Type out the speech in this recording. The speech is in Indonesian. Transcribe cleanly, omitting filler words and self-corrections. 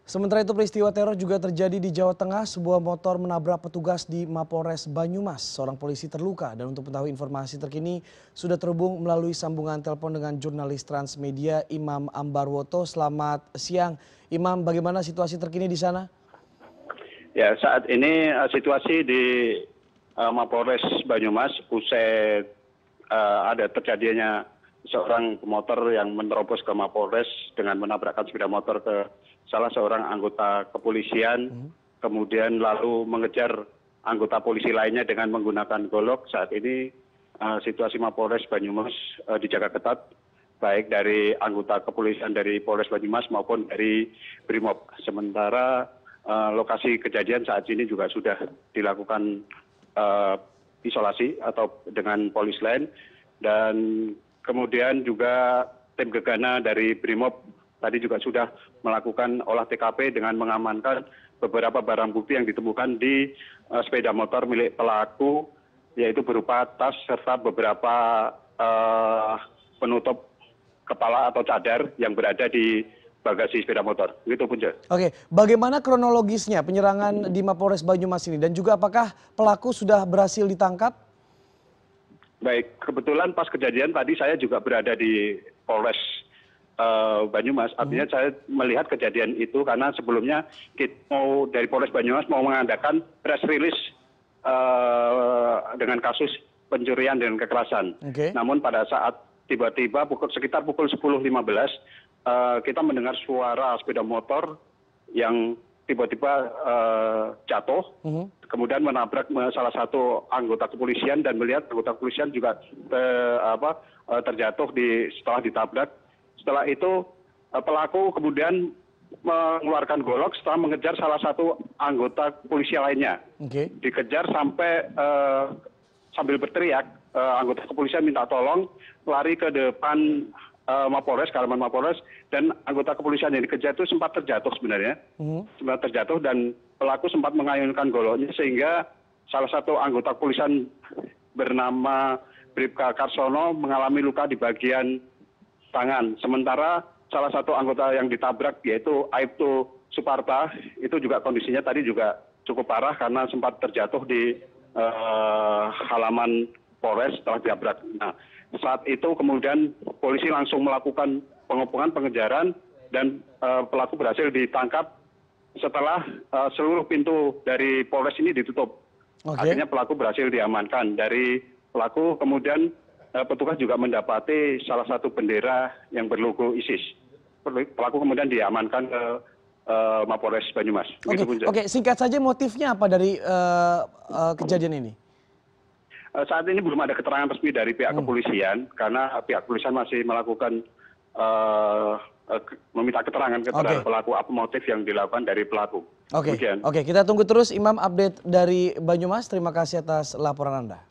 Sementara itu peristiwa teror juga terjadi di Jawa Tengah. Sebuah motor menabrak petugas di Mapolres Banyumas. Seorang polisi terluka dan untuk mengetahui informasi terkini sudah terhubung melalui sambungan telepon dengan jurnalis Transmedia Imam Ambarwoto. Selamat siang Imam, bagaimana situasi terkini di sana? Ya, saat ini situasi di Mapolres Banyumas usai ada terjadinya seorang pemotor yang menerobos ke Mapolres dengan menabrakkan sepeda motor ke salah seorang anggota kepolisian, kemudian lalu mengejar anggota polisi lainnya dengan menggunakan golok. Saat ini situasi Mapolres Banyumas dijaga ketat, baik dari anggota kepolisian dari Polres Banyumas maupun dari Brimob. Sementara lokasi kejadian saat ini juga sudah dilakukan isolasi atau dengan polis lain, dan kemudian juga tim gegana dari Brimob tadi juga sudah melakukan olah TKP dengan mengamankan beberapa barang bukti yang ditemukan di sepeda motor milik pelaku, yaitu berupa tas serta beberapa penutup kepala atau cadar yang berada di bagasi sepeda motor. Begitu Punca. Oke, bagaimana kronologisnya penyerangan di Mapolres Banyumas ini dan juga apakah pelaku sudah berhasil ditangkap? Baik, kebetulan pas kejadian tadi saya juga berada di Polres Banyumas. Artinya saya melihat kejadian itu karena sebelumnya kita mau dari Polres Banyumas mau mengadakan press release dengan kasus pencurian dan kekerasan. Namun pada saat tiba-tiba sekitar pukul 10.15 kita mendengar suara sepeda motor yang tiba-tiba jatuh, kemudian menabrak salah satu anggota kepolisian dan melihat anggota kepolisian juga terjatuh setelah ditabrak. Setelah itu pelaku kemudian mengeluarkan golok setelah mengejar salah satu anggota kepolisian lainnya. Dikejar sampai sambil berteriak, anggota kepolisian minta tolong, lari ke depan Mapolres, ke halaman Mapolres, dan anggota kepolisian yang dikejar itu sempat terjatuh sebenarnya. Sempat terjatuh dan pelaku sempat mengayunkan goloknya sehingga salah satu anggota kepolisian bernama Bribka Karsono mengalami luka di bagian tangan. Sementara salah satu anggota yang ditabrak yaitu Aibtu Suparta itu juga kondisinya tadi juga cukup parah karena sempat terjatuh di halaman Polres setelah ditabrak. Nah, saat itu kemudian polisi langsung melakukan pengepungan, pengejaran, dan pelaku berhasil ditangkap setelah seluruh pintu dari Polres ini ditutup. Akhirnya pelaku berhasil diamankan. Dari pelaku kemudian petugas juga mendapati salah satu bendera yang berlogo ISIS. Pelaku kemudian diamankan ke Mapolres Banyumas. Oke, singkat saja motifnya apa dari kejadian ini? Saat ini belum ada keterangan resmi dari pihak kepolisian karena pihak kepolisian masih melakukan meminta keterangan pelaku, apa motif yang dilakukan dari pelaku. Oke, kita tunggu terus Imam update dari Banyumas. Terima kasih atas laporan Anda.